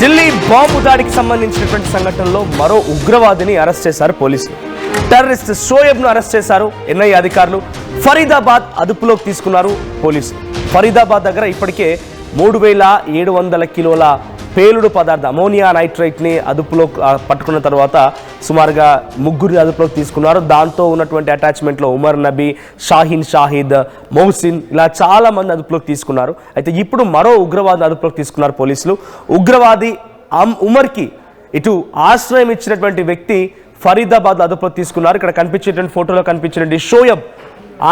Delhi bomb దాడికి సంబంధించినటువంటి సంఘటనలో మరో ఉగ్రవాదిని అరెస్ట్ చేశారు పోలీసులు. టెర్రరిస్ట్ షోయబ్ను అరెస్ట్ చేశారు ఎన్ఐఏ అధికారులు. ఫరీదాబాద్ అదుపులోకి తీసుకున్నారు పోలీసులు. ఫరీదాబాద్ దగ్గర ఇప్పటికే 3700 కిలోల పేలుడు పదార్థం అమోనియా నైట్రేట్ని అదుపులో పట్టుకున్న తర్వాత సుమారుగా 3 అదుపులోకి తీసుకున్నారు. దాంతో ఉన్నటువంటి అటాచ్మెంట్లో ఉమర్ నబీ, షాహీన్ షాహిద్, మొహసిన్ ఇలా చాలా మంది అదుపులోకి తీసుకున్నారు. అయితే ఇప్పుడు మరో ఉగ్రవాదిని అదుపులోకి తీసుకున్నారు పోలీసులు. ఉగ్రవాది ఉమర్కి ఇటు ఆశ్రయం ఇచ్చినటువంటి వ్యక్తి ఫరీదాబాద్ అదుపులోకి తీసుకున్నారు. ఇక్కడ కనిపించేటువంటి ఫోటోలో కనిపించినటువంటి షోయబ్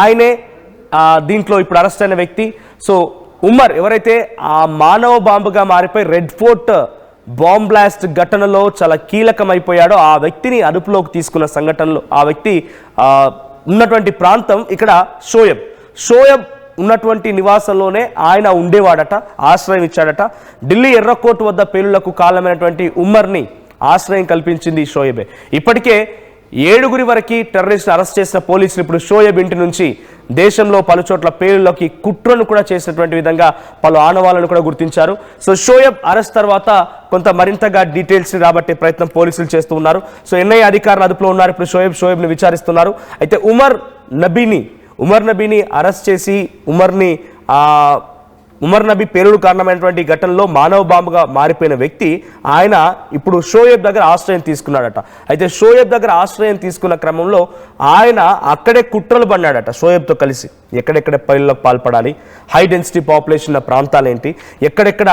ఆయనే దీంట్లో ఇప్పుడు అరెస్ట్ అయిన వ్యక్తి. సో ఉమర్ ఎవరైతే ఆ మానవ బాంబుగా మారిపోయి రెడ్ ఫోర్ట్ బాంబ్ బ్లాస్ట్ ఘటనలో చాలా కీలకమైపోయాడో ఆ వ్యక్తిని అదుపులోకి తీసుకున్న సంఘటనలో ఆ వ్యక్తి ఉన్నటువంటి ప్రాంతం ఇక్కడ షోయబ్ ఉన్నటువంటి నివాసంలోనే ఆయన ఉండేవాడట, ఆశ్రయం ఇచ్చాడట. ఢిల్లీ ఎర్రకోట వద్ద పేలుళ్లకు కారణమైనటువంటి ఉమర్ని ఆశ్రయం కల్పించింది షోయబే. ఇప్పటికే 7 వరకు టెర్రరిస్టులు అరెస్ట్ చేసిన పోలీసులు ఇప్పుడు షోయబ్ ఇంటి నుంచి దేశంలో పలుచోట్ల పేలుళ్లకి కుట్రను కూడా చేసినటువంటి విధంగా పలు ఆనవాళ్లను కూడా గుర్తించారు. సో షోయబ్ అరెస్ట్ తర్వాత కొంత మరింతగా డీటెయిల్స్ రాబట్టే ప్రయత్నం పోలీసులు చేస్తూ ఉన్నారు. సో ఎన్ఐఏ అధికారులు అదుపులో ఉన్నారు. ఇప్పుడు షోయబ్ని విచారిస్తున్నారు. అయితే ఉమర్ నబీని అరెస్ట్ చేసి ఉమర్ నబీ పేలుడు కారణమైనటువంటి ఘటనలో మానవ బాంబుగా మారిపోయిన వ్యక్తి ఆయన ఇప్పుడు షోయబ్ దగ్గర ఆశ్రయం తీసుకున్నాడట. అయితే షోయబ్ దగ్గర ఆశ్రయం తీసుకున్న క్రమంలో ఆయన అక్కడే కుట్రలు పడినాడట షోయబ్తో కలిసి. ఎక్కడెక్కడ పేలుళ్లకు పాల్పడాలి, హై డెన్సిటీ పాపులేషన్ ఉన్న ప్రాంతాలు ఏంటి, ఎక్కడెక్కడ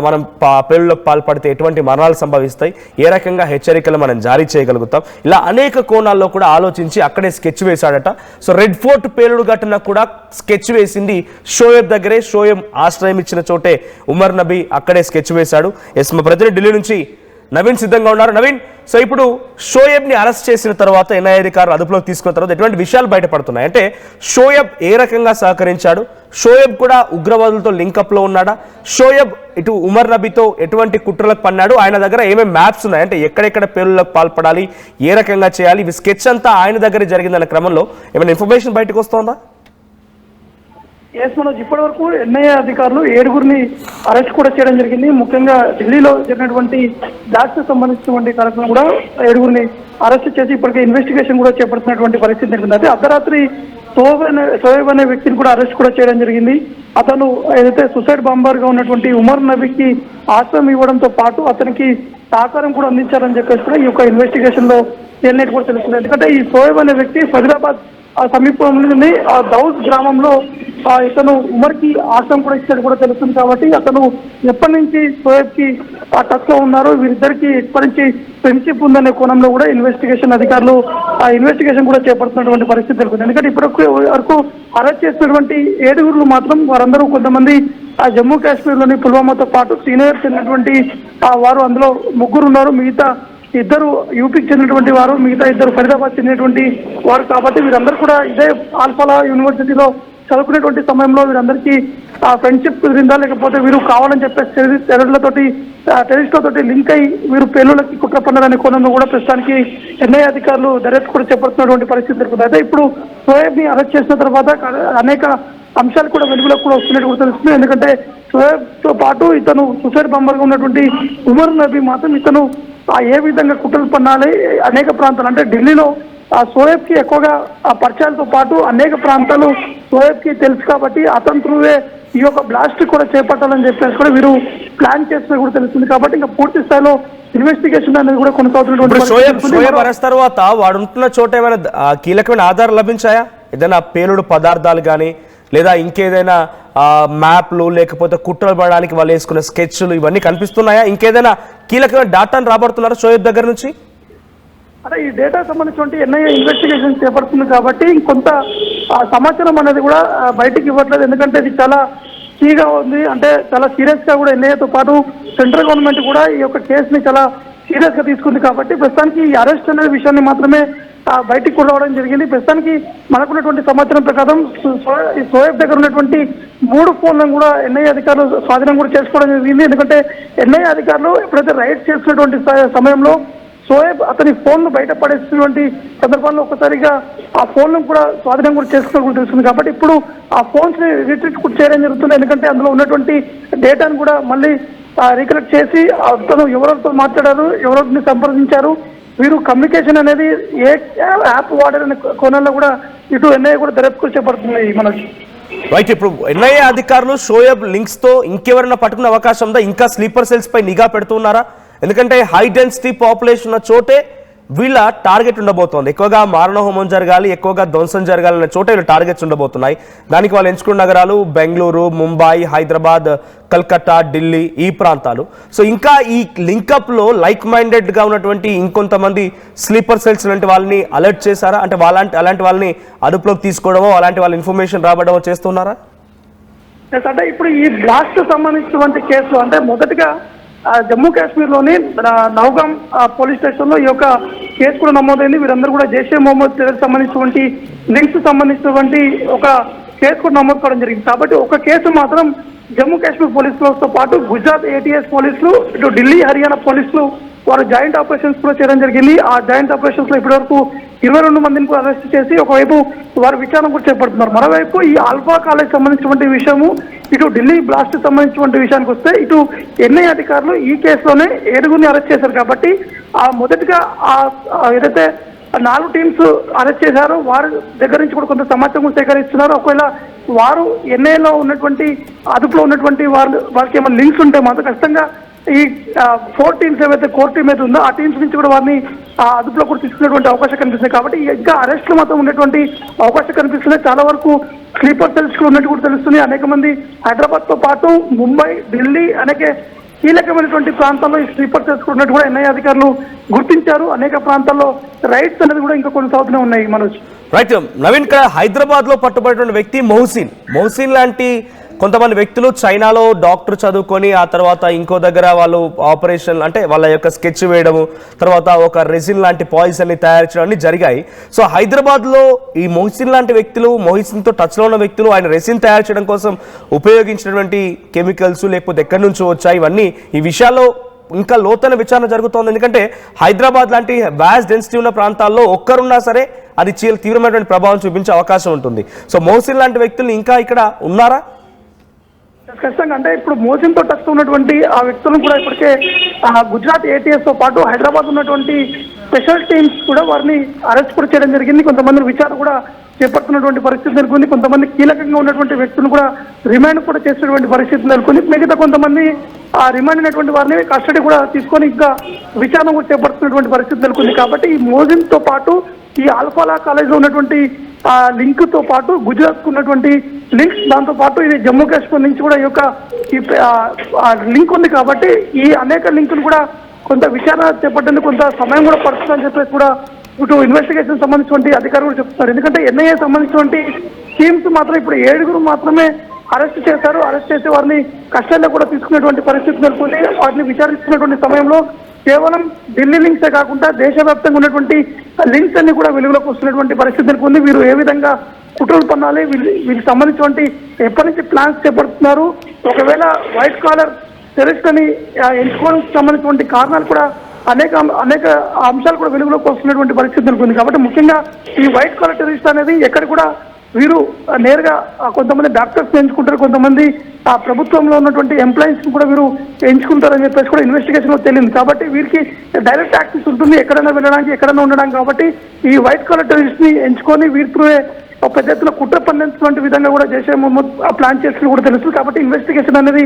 మనం పేలుళ్లకు పాల్పడితే ఎటువంటి మరణాలు సంభవిస్తాయి, ఏ రకంగా హెచ్చరికలు మనం జారీ చేయగలుగుతాం, ఇలా అనేక కోణాల్లో కూడా ఆలోచించి అక్కడే స్కెచ్ వేశాడట. సో రెడ్ ఫోర్ట్ పేలుడు ఘటన కూడా స్కెచ్ వేసింది షోయబ్ దగ్గరే. షోయబ్ ఆశ్రయం ఇచ్చిన చోటే ఉమర్ నబీ అక్కడే స్కెచ్ వేశాడు. ఎస్, మా ప్రతినిధి ఢిల్లీ నుంచి నవీన్ సిద్ధంగా ఉన్నారు. నవీన్, సో ఇప్పుడు షోయబ్ని అరెస్ట్ చేసిన తర్వాత ఎన్ఐఏ అధికారులు అదుపులోకి తీసుకున్న తర్వాత ఎటువంటి విషయాలు బయటపడుతున్నాయి అంటే షోయబ్ ఏ రకంగా సహకరించాడు, షోయబ్ కూడా ఉగ్రవాదులతో లింకప్లో ఉన్నాడా, షోయబ్ ఇటు ఉమర్ నబీతో ఎటువంటి కుట్రలకు పన్నాడు, ఆయన దగ్గర ఏమేమి మ్యాప్స్ ఉన్నాయి అంటే ఎక్కడెక్కడ పేలుళ్లకు పాల్పడాలి, ఏ రకంగా చేయాలి, ఇవి స్కెచ్ అంతా ఆయన దగ్గర జరిగిందన్న క్రమంలో ఏమైనా ఇన్ఫర్మేషన్ బయటకు వస్తుందా? ఎస్ మనోజ్, ఇప్పటి వరకు ఎన్ఐఏ అధికారులు 7 అరెస్ట్ కూడా చేయడం జరిగింది. ముఖ్యంగా ఢిల్లీలో జరిగినటువంటి బ్లాస్ట్ సంబంధించినటువంటి కార్యక్రమం కూడా 7 అరెస్ట్ చేసి ఇప్పటికే ఇన్వెస్టిగేషన్ కూడా చేపడుతున్నటువంటి పరిస్థితి జరిగింది. అయితే అర్ధరాత్రి షోయబ్ అనే వ్యక్తిని కూడా అరెస్ట్ కూడా చేయడం జరిగింది. అతను ఏదైతే సూసైడ్ బాంబర్ గా ఉన్నటువంటి ఉమర్ నబీకి ఆశ్రయం ఇవ్వడంతో పాటు అతనికి సహకారం కూడా అందించారని చెప్పేసి కూడా ఈ యొక్క ఇన్వెస్టిగేషన్ లో తేలినట్టు కూడా తెలుస్తుంది. ఎందుకంటే ఈ షోయబ్ అనే వ్యక్తి ఫరీదాబాద్ సమీపంలోని దౌజ్ గ్రామంలో ఇతను ఉమర్కి ఆశ్రయం కూడా ఇచ్చినట్టు కూడా తెలుస్తుంది. కాబట్టి అతను ఎప్పటి నుంచి షోయబ్కి టచ్ లో ఉన్నారు, వీరిద్దరికి ఎప్పటి నుంచి ఫ్రెండ్షిప్ ఉందనే కోణంలో కూడా ఇన్వెస్టిగేషన్ అధికారులు ఇన్వెస్టిగేషన్ కూడా చేపడుతున్నటువంటి పరిస్థితి తెలుస్తుంది. ఎందుకంటే ఇప్పటి వరకు అరెస్ట్ చేసినటువంటి 7 మాత్రం వారందరూ కొంతమంది జమ్మూ కాశ్మీర్లోని పుల్వామాతో పాటు సీనియర్ చెందినటువంటి వారు అందులో 3 ఉన్నారు. మిగతా 2 యూపీకి చెందినటువంటి వారు, మిగతా 2 ఫరీదాబాద్ చెందినటువంటి వారు. కాబట్టి వీరందరూ కూడా ఇదే ఆల్ఫాలా యూనివర్సిటీలో చదువుకునేటువంటి సమయంలో వీరందరికీ ఫ్రెండ్షిప్ కుదిరిందా, లేకపోతే వీరు కావాలని చెప్పేసి టెర్రరిస్టులతోటి లింక్ అయి వీరు పేలుళ్లకి కుట్ర పన్నారనే కోణంలో కూడా ప్రస్తుతానికి ఎన్ఐఏ అధికారులు దర్యాప్తు కూడా చేపడుతున్నటువంటి పరిస్థితి జరుగుతుంది. అయితే ఇప్పుడు షోయబ్ని అరెస్ట్ చేసిన తర్వాత అనేక అంశాలు కూడా వెలుగులోకి కూడా వస్తున్నట్టు కూడా తెలుస్తుంది. ఎందుకంటే షోయబ్తో పాటు ఇతను సూసైడ్ బాంబర్గా ఉన్నటువంటి ఉమర్ నబీ మాత్రం ఇతను ఏ విధంగా కుట్రలు పన్నాలి, అనేక ప్రాంతాలు అంటే ఢిల్లీలో షోయబ్కి ఎక్కువగా పరిచయాలతో పాటు అనేక ప్రాంతాలు షోయబ్కి తెలుసు. కాబట్టి అతని త్రూవే ఈ యొక్క బ్లాస్ట్ కూడా చేపట్టాలని చెప్పేసి కూడా వీరు ప్లాన్ చేస్తున్నది కూడా తెలుస్తుంది. కాబట్టి ఇంకా పూర్తి స్థాయిలో ఇన్వెస్టిగేషన్ అనేది కూడా కొనసాగుతున్నటువంటి షోయబ్ అరెస్ట్ తర్వాత వాడు ఉంటున్న చోట ఏమైనా కీలకమైన ఆధారాలు లభించాయా? ఏదైనా పేలుడు పదార్థాలు కానీ లేదా ఇంకేదైనా మ్యాప్లు లేకపోతే కుట్రలు పడడానికి వాళ్ళు వేసుకున్న స్కెచ్లు ఇవన్నీ కనిపిస్తున్నాయా? ఇంకేదైనా కీలకమైన డేటాను రాబడుతున్నారా షోయబ్ దగ్గర నుంచి? అంటే ఈ డేటా సంబంధించి ఎన్ఐఏ ఇన్వెస్టిగేషన్ చేపడుతుంది కాబట్టి కొంత సమాచారం అనేది కూడా బయటికి ఇవ్వట్లేదు. ఎందుకంటే ఇది చాలా కీగా ఉంది, అంటే చాలా సీరియస్ గా కూడా ఎన్ఐఏతో పాటు సెంట్రల్ గవర్నమెంట్ కూడా ఈ యొక్క కేసుని చాలా సీరియస్ గా తీసుకుంది. కాబట్టి ప్రస్తుతానికి ఈ అరెస్ట్ అనే విషయాన్ని మాత్రమే బయటికి రావడం జరిగింది. ప్రస్తుతానికి మనకున్నటువంటి సమాచారం ప్రకారం షోయబ్ దగ్గర ఉన్నటువంటి 3 ఫోన్లను కూడా ఎన్ఐఏ అధికారులు స్వాధీనం కూడా చేసుకోవడం జరిగింది. ఎందుకంటే ఎన్ఐఏ అధికారులు ఎప్పుడైతే రైడ్ చేస్తున్నటువంటి సమయంలో షోయబ్ అతని ఫోన్ ను బయట పడేసినటువంటి సందర్భంలో ఒకసారిగా ఆ ఫోన్ ను కూడా స్వాధీనం కూడా చేసుకున్నట్టు కూడా తెలుస్తుంది. కాబట్టి ఇప్పుడు ఆ ఫోన్స్ ని రిట్రీట్ కూడా చేయడం జరుగుతుంది. ఎందుకంటే అందులో ఉన్నటువంటి డేటాను కూడా మళ్ళీ రీకలెక్ట్ చేసి అతను ఎవరితో మాట్లాడారు, ఎవరిని సంప్రదించారు, వీరు కమ్యూనికేషన్ అనేది ఏ యాప్ వాడారనే కోణంలో కూడా ఇటు ఎన్ఐఏ కూడా దర్యాప్తు చేపడుతుంది. మనకి రైట్, ఇప్పుడు ఎన్ఐఏ అధికారులు షోయబ్ లింక్స్ తో ఇంకెవరైనా పట్టుకునే అవకాశం ఉందా? ఇంకా స్లీపర్ సెల్స్ పై నిఘా పెడుతున్నారా? ఎందుకంటే హై డెన్సిటీ పాపులేషన్ ఉన్న చోటే వీళ్ళ టార్గెట్ ఉండబోతోంది. ఎక్కువగా మారణహోమం జరగాలి, ఎక్కువగా ధ్వంసం జరగాలనే చోట వీళ్ళ టార్గెట్స్ ఉండబోతున్నాయి. దానికి వాళ్ళు ఎంచుకున్న నగరాలు బెంగళూరు, ముంబై, హైదరాబాద్, కల్కత్తా, ఢిల్లీ, ఈ ప్రాంతాలు. సో ఇంకా ఈ లింకప్ లో లైక్ మైండెడ్ గా ఉన్నటువంటి ఇంకొంతమంది స్లీపర్ సెల్స్ లాంటి వాళ్ళని అలర్ట్ చేశారా? అంటే అలాంటి వాళ్ళని అదుపులోకి తీసుకోవడమో, అలాంటి వాళ్ళ ఇన్ఫర్మేషన్ రాబడమో చేస్తున్నారా? అంటే ఇప్పుడు ఈ బ్లాస్ట్ సంబంధించినటువంటి కేసులు అంటే మొదటిగా జమ్మూ కాశ్మీర్ లోని నౌగాం పోలీస్ స్టేషన్ లో ఈ యొక్క కేసు కూడా నమోదైంది. వీరందరూ కూడా జైషే మొహమ్మద్ సంబంధించినటువంటి లింక్స్ సంబంధించినటువంటి ఒక కేసు కూడా నమోదు కావడం జరిగింది. కాబట్టి ఒక కేసు మాత్రం జమ్మూ కాశ్మీర్ పోలీసులతో పాటు గుజరాత్ ఏటీఎస్ పోలీసులు, ఇటు ఢిల్లీ, హర్యానా పోలీసులు వారు జాయింట్ ఆపరేషన్స్ కూడా చేయడం జరిగింది. ఆ జాయింట్ ఆపరేషన్స్ లో ఇప్పటివరకు 22 మందిని కూడా అరెస్ట్ చేసి ఒకవైపు వారు విచారణ కూడా చేపడుతున్నారు. మరోవైపు ఈ ఆల్ఫా కాలేజ్ సంబంధించినటువంటి విషయము, ఇటు ఢిల్లీ బ్లాస్ట్ సంబంధించినటువంటి విషయానికి వస్తే ఇటు ఎన్ఐఏ అధికారులు ఈ కేసులోనే 7గురిని అరెస్ట్ చేశారు. కాబట్టి ఆ మొదటిగా ఏదైతే 4 టీమ్స్ అరెస్ట్ చేశారో వారి దగ్గర నుంచి కూడా కొంత సమాచారం కూడా సేకరిస్తున్నారు. ఒకవేళ వారు ఎన్ఐఏలో ఉన్నటువంటి అదుపులో ఉన్నటువంటి వారికి ఏమైనా లింక్స్ ఉంటే మాత్రం ఖచ్చితంగా ఈ 4 టీమ్స్ ఏవైతే కోర్ టీమ్ అయితే ఉందో ఆ టీమ్స్ నుంచి కూడా వారిని అదుపులో కూడా తీసుకునేటువంటి అవకాశం కనిపిస్తుంది. కాబట్టి ఇంకా అరెస్టులు మాత్రం ఉన్నటువంటి అవకాశం కనిపిస్తుంది. చాలా వరకు స్లీపర్ సెల్స్ ఉన్నట్టు కూడా తెలుస్తుంది. అనేక మంది హైదరాబాద్ తో పాటు ముంబై, ఢిల్లీ అనేక కీలకమైనటువంటి ప్రాంతాల్లో ఈ స్లీపర్ సెల్స్ ఉన్నట్టు కూడా ఎన్ఐఏ అధికారులు గుర్తించారు. అనేక ప్రాంతాల్లో రైడ్స్ అనేది కూడా ఇంకా కొనసాగుతూనే ఉన్నాయి. మనోజ్, రైట్ నవీన్, ఇక్కడ హైదరాబాద్ లో పట్టుబడిన వ్యక్తి మొహసిన్ లాంటి కొంతమంది వ్యక్తులు చైనాలో డాక్టర్ చదువుకొని ఆ తర్వాత ఇంకో దగ్గర వాళ్ళు ఆపరేషన్ అంటే వాళ్ళ యొక్క స్కెచ్ వేయడము, తర్వాత ఒక రెసిన్ లాంటి పాయిజన్ ని తయారు చేయడం అన్ని జరిగాయి. సో హైదరాబాద్ లో ఈ మొహసిన్ లాంటి వ్యక్తులు, మొహసిన్ తో టచ్ లో ఉన్న వ్యక్తులు ఆయన రెసిన్ తయారు చేయడం కోసం ఉపయోగించినటువంటి కెమికల్స్ లేకపోతే ఎక్కడి నుంచి వచ్చాయి, ఇవన్నీ ఈ విషయాల్లో ఇంకా లోతైన విచారణ జరుగుతోంది. ఎందుకంటే హైదరాబాద్ లాంటి వ్యాస్ట్ డెన్సిటీ ఉన్న ప్రాంతాల్లో ఒక్కరున్నా సరే అది తీవ్రమైనటువంటి ప్రభావం చూపించే అవకాశం ఉంటుంది. సో మొహసిన్ లాంటి వ్యక్తులు ఇంకా ఇక్కడ ఉన్నారా? ఖచ్చితంగా అంటే ఇప్పుడు మోసిన్ తో టచ్ ఉన్నటువంటి ఆ వ్యక్తులను కూడా ఇప్పటికే గుజరాత్ ఏటీఎస్ తో పాటు హైదరాబాద్ ఉన్నటువంటి స్పెషల్ టీమ్స్ కూడా వారిని అరెస్ట్ కూడా చేయడం జరిగింది. కొంతమంది విచారణ కూడా చేపడుతున్నటువంటి పరిస్థితి నెలకొంది. కొంతమంది కీలకంగా ఉన్నటువంటి వ్యక్తులను కూడా రిమాండ్ కూడా చేసినటువంటి పరిస్థితి నెలకొంది. మిగతా కొంతమంది రిమాండ్ అయినటువంటి వారిని కస్టడీ కూడా తీసుకొని ఇంకా విచారణ కూడా చేపడుతున్నటువంటి పరిస్థితి నెలకొంది. కాబట్టి ఈ మోసిన్ తో పాటు ఈ ఆల్ఫాలా కాలేజ్ లో ఉన్నటువంటి లింక్ తో పాటు గుజరాత్ ఉన్నటువంటి లింక్స్, దాంతో పాటు ఇది జమ్మూ కాశ్మీర్ నుంచి కూడా ఈ యొక్క లింక్ ఉంది. కాబట్టి ఈ అనేక లింకులు కూడా కొంత విచారణ చేపట్టేందుకు కొంత సమయం కూడా పడుతుందని చెప్పేసి కూడా ఇటు ఇన్వెస్టిగేషన్ సంబంధించినటువంటి అధికారులు కూడా చెప్తున్నారు. ఎందుకంటే ఎన్ఐఏ సంబంధించినటువంటి టీమ్స్ మాత్రం ఇప్పుడు 7గురు మాత్రమే అరెస్ట్ చేశారు. అరెస్ట్ చేసి వారిని కస్టడీలో కూడా తీసుకునేటువంటి పరిస్థితి నెలకొంది. వారిని విచారిస్తున్నటువంటి సమయంలో కేవలం ఢిల్లీ లింక్సే కాకుండా దేశవ్యాప్తంగా ఉన్నటువంటి లింక్స్ అన్ని కూడా వెలుగులోకి వస్తున్నటువంటి పరిస్థితి నెలకొంది. వీరు ఏ విధంగా కుట్రలు పన్నాలి, వీరికి సంబంధించినటువంటి ఎప్పటి నుంచి ప్లాన్స్ చేపడుతున్నారు, ఒకవేళ వైట్ కాలర్ టెర్రరిస్ట్ అని ఎంచుకోవడానికి సంబంధించినటువంటి కారణాలు కూడా అనేక అంశాలు కూడా వెలుగులోకి వస్తున్నటువంటి పరిస్థితి నెలకొంది. కాబట్టి ముఖ్యంగా ఈ వైట్ కాలర్ టెర్రరిస్ట్ అనేది ఎక్కడ కూడా వీరు నేరుగా కొంతమంది డాక్టర్స్ ఎంచుకుంటారు, కొంతమంది ప్రభుత్వంలో ఉన్నటువంటి ఎంప్లాయీస్ కూడా వీరు ఎంచుకుంటారని చెప్పేసి కూడా ఇన్వెస్టిగేషన్ లో తెలియదు. కాబట్టి వీరికి డైరెక్ట్ యాక్సెస్ ఉంటుంది ఎక్కడైనా వెళ్ళడానికి, ఎక్కడైనా ఉండడానికి. కాబట్టి ఈ వైట్ కాలర్ టెర్రరిస్ట్ ని ఎంచుకొని వీరితో పెద్ద ఎత్తున కుట్ర పన్నించినటువంటి విధంగా కూడా జైషే మొహమ్మద్ ప్లాన్ చేసి కూడా తెలుస్తుంది. కాబట్టి ఇన్వెస్టిగేషన్ అనేది